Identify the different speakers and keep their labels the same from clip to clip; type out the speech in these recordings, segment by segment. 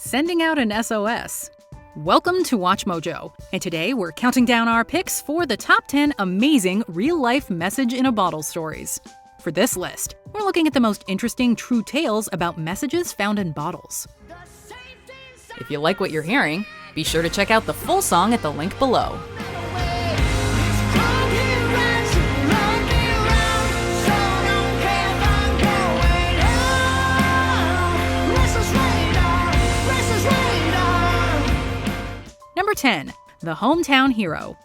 Speaker 1: sending out an SOS. Welcome to WatchMojo, and today we're counting down our picks for the top 10 amazing real-life message-in-a-bottle stories. For this list, we're looking at the most interesting true tales about messages found in bottles. If you like what you're hearing, be sure to check out the full song at the link below. Number 10. The Hometown Hero.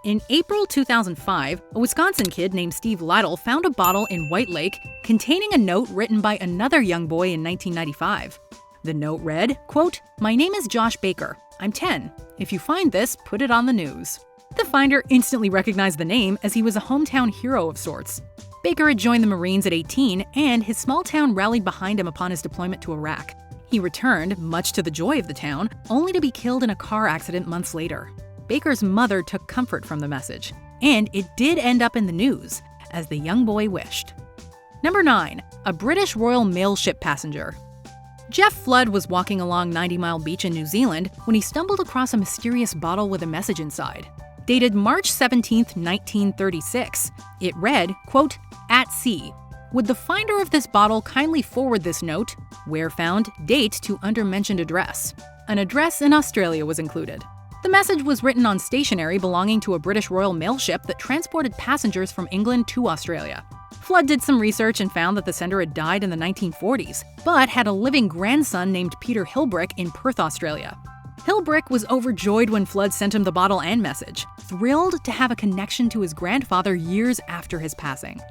Speaker 1: In April 2005, a Wisconsin kid named Steve Lytle found a bottle in White Lake containing a note written by another young boy in 1995. The note read, quote, "My name is Josh Baker. I'm 10. If you find this, put it on the news." The finder instantly recognized the name as he was a hometown hero of sorts. Baker had joined the Marines at 18, and his small town rallied behind him upon his deployment to Iraq. He returned, much to the joy of the town, only to be killed in a car accident months later. Baker's mother took comfort from the message, and it did end up in the news, as the young boy wished. Number 9. A British Royal Mail ship passenger. Jeff Flood was walking along 90 Mile Beach in New Zealand when he stumbled across a mysterious bottle with a message inside. Dated March 17, 1936, it read, quote, "At sea. Would the finder of this bottle kindly forward this note? Where found, date to undermentioned address." An address in Australia was included. The message was written on stationery belonging to a British Royal Mail ship that transported passengers from England to Australia. Flood did some research and found that the sender had died in the 1940s, but had a living grandson named Peter Hilbrick in Perth, Australia. Hilbrick was overjoyed when Flood sent him the bottle and message, thrilled to have a connection to his grandfather years after his passing.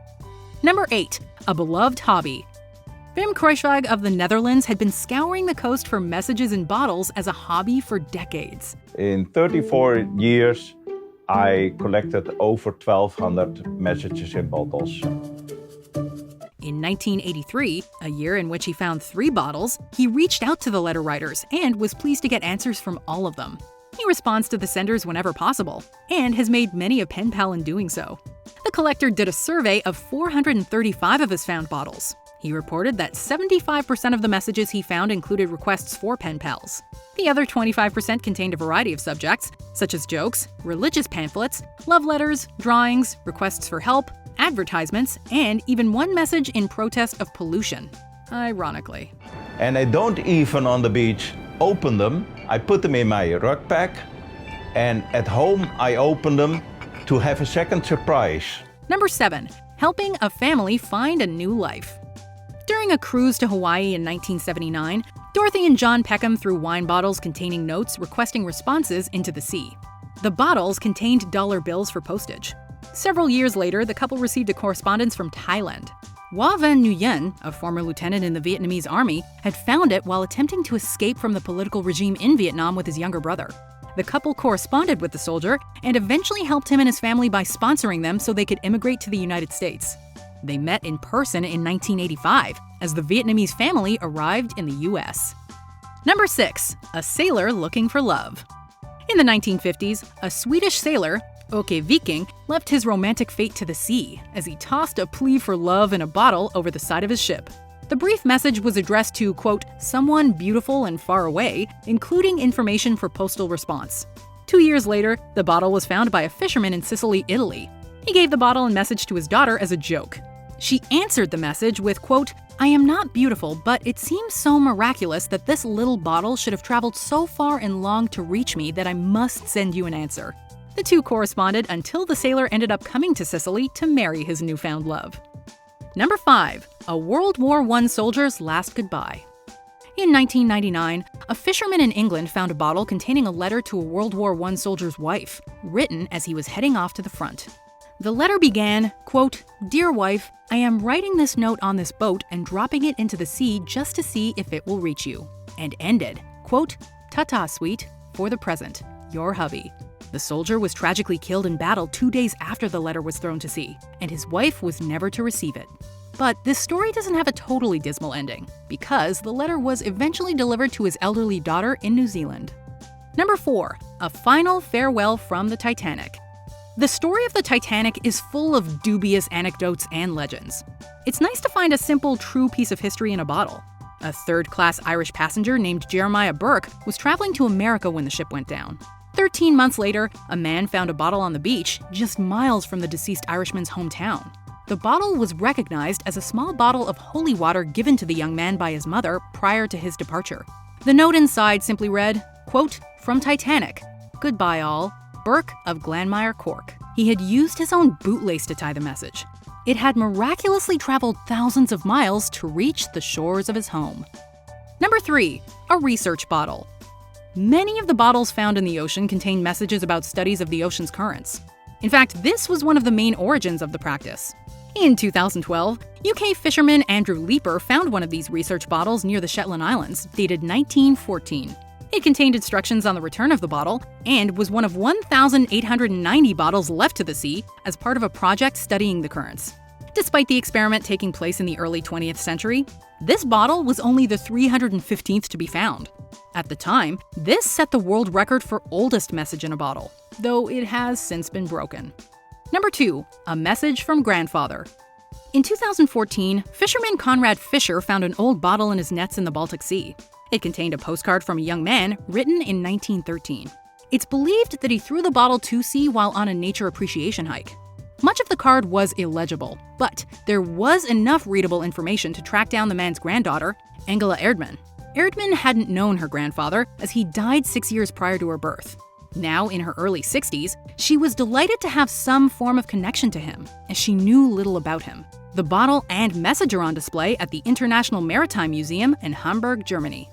Speaker 1: Number 8. A beloved hobby. Wim Kruijswijk of the Netherlands had been scouring the coast for messages in bottles as a hobby for decades.
Speaker 2: In 34 years, I collected over 1,200 messages in bottles.
Speaker 1: In 1983, a year in which he found 3 bottles, he reached out to the letter writers and was pleased to get answers from all of them. He responds to the senders whenever possible, and has made many a pen pal in doing so. The collector did a survey of 435 of his found bottles. He reported that 75% of the messages he found included requests for pen pals. The other 25% contained a variety of subjects, such as jokes, religious pamphlets, love letters, drawings, requests for help, advertisements, and even one message in protest of pollution. Ironically.
Speaker 2: And I don't even on the beach open them. I put them in my rucksack, and at home I open them to have a second surprise.
Speaker 1: Number 7. Helping a family find a new life. During a cruise to Hawaii in 1979, Dorothy and John Peckham threw wine bottles containing notes requesting responses into the sea. The bottles contained dollar bills for postage. Several years later, the couple received a correspondence from Thailand. Hoa Van Nguyen, a former lieutenant in the Vietnamese army, had found it while attempting to escape from the political regime in Vietnam with his younger brother. The couple corresponded with the soldier and eventually helped him and his family by sponsoring them so they could immigrate to the United States. They met in person in 1985 as the Vietnamese family arrived in the U.S. Number 6. A sailor looking for love. In the 1950s, a Swedish sailor, Åke Viking, left his romantic fate to the sea as he tossed a plea for love in a bottle over the side of his ship. The brief message was addressed to, quote, "someone beautiful and far away," including information for postal response. 2 years later, the bottle was found by a fisherman in Sicily, Italy. He gave the bottle and message to his daughter as a joke. She answered the message with, quote, "I am not beautiful, but it seems so miraculous that this little bottle should have traveled so far and long to reach me that I must send you an answer." The two corresponded until the sailor ended up coming to Sicily to marry his newfound love. Number 5. A World War I soldier's last goodbye. In 1999, a fisherman in England found a bottle containing a letter to a World War I soldier's wife, written as he was heading off to the front. The letter began, quote, "Dear wife, I am writing this note on this boat and dropping it into the sea just to see if it will reach you," and ended, quote, "Ta-ta, sweet, for the present, your hubby." The soldier was tragically killed in battle 2 days after the letter was thrown to sea, and his wife was never to receive it. But this story doesn't have a totally dismal ending, because the letter was eventually delivered to his elderly daughter in New Zealand. Number 4. A final farewell from the Titanic. The story of the Titanic is full of dubious anecdotes and legends. It's nice to find a simple, true piece of history in a bottle. A third-class Irish passenger named Jeremiah Burke was traveling to America when the ship went down. 13 months later, a man found a bottle on the beach just miles from the deceased Irishman's hometown. The bottle was recognized as a small bottle of holy water given to the young man by his mother prior to his departure. The note inside simply read, quote, "From Titanic. Goodbye all. Burke of Glanmire, Cork." He had used his own bootlace to tie the message. It had miraculously traveled thousands of miles to reach the shores of his home. Number 3. A research bottle. Many of the bottles found in the ocean contain messages about studies of the ocean's currents. In fact, this was one of the main origins of the practice. In 2012, UK fisherman Andrew Leeper found one of these research bottles near the Shetland Islands, dated 1914. It contained instructions on the return of the bottle and was one of 1,890 bottles left to the sea as part of a project studying the currents. Despite the experiment taking place in the early 20th century, this bottle was only the 315th to be found. At the time, this set the world record for oldest message in a bottle, though it has since been broken. Number 2. A message from grandfather. In 2014, fisherman Conrad Fisher found an old bottle in his nets in the Baltic Sea. It contained a postcard from a young man written in 1913. It's believed that he threw the bottle to sea while on a nature appreciation hike. Much of the card was illegible, but there was enough readable information to track down the man's granddaughter, Angela Erdmann. Erdmann hadn't known her grandfather, as he died 6 years prior to her birth. Now in her early 60s, she was delighted to have some form of connection to him, as she knew little about him. The bottle and message are on display at the International Maritime Museum in Hamburg, Germany.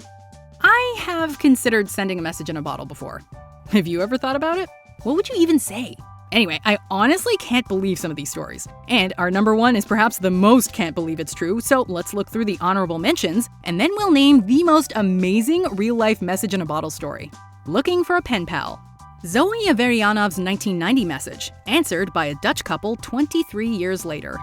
Speaker 1: I have considered sending a message in a bottle before. Have you ever thought about it? What would you even say? Anyway, I honestly can't believe some of these stories. And our number 1 is perhaps the most can't believe it's true, so let's look through the honorable mentions, and then we'll name the most amazing real-life message in a bottle story. Looking for a pen pal. Zoe Averianov's 1990 message, answered by a Dutch couple 23 years later.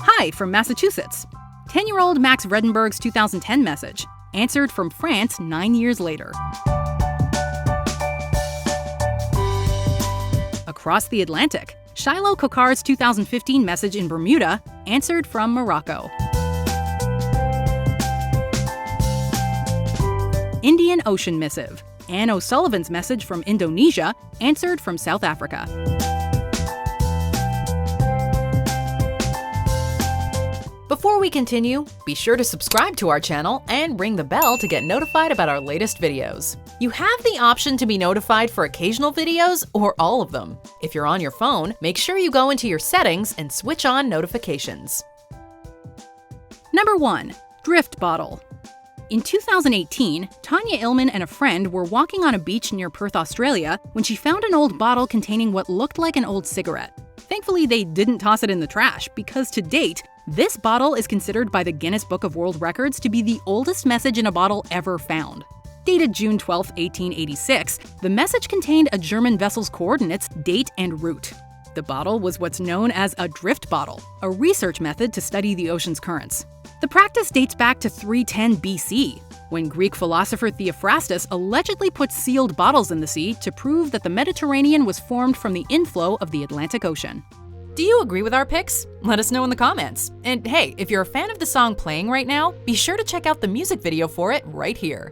Speaker 1: Hi from Massachusetts. 10-year-old Max Vredenberg's 2010 message, answered from France 9 years later. Across the Atlantic, Shiloh Kokar's 2015 message in Bermuda, answered from Morocco. Indian Ocean missive, Anne O'Sullivan's message from Indonesia, answered from South Africa. Before we continue, be sure to subscribe to our channel and ring the bell to get notified about our latest videos. You have the option to be notified for occasional videos or all of them. If you're on your phone, make sure you go into your settings and switch on notifications. Number 1. Drift bottle. In 2018, Tanya Illman and a friend were walking on a beach near Perth, Australia, when she found an old bottle containing what looked like an old cigarette. Thankfully, they didn't toss it in the trash, because to date, this bottle is considered by the Guinness Book of World Records to be the oldest message in a bottle ever found. Dated June 12, 1886, the message contained a German vessel's coordinates, date, and route. The bottle was what's known as a drift bottle, a research method to study the ocean's currents. The practice dates back to 310 BC, when Greek philosopher Theophrastus allegedly put sealed bottles in the sea to prove that the Mediterranean was formed from the inflow of the Atlantic Ocean. Do you agree with our picks? Let us know in the comments. And hey, if you're a fan of the song playing right now, be sure to check out the music video for it right here.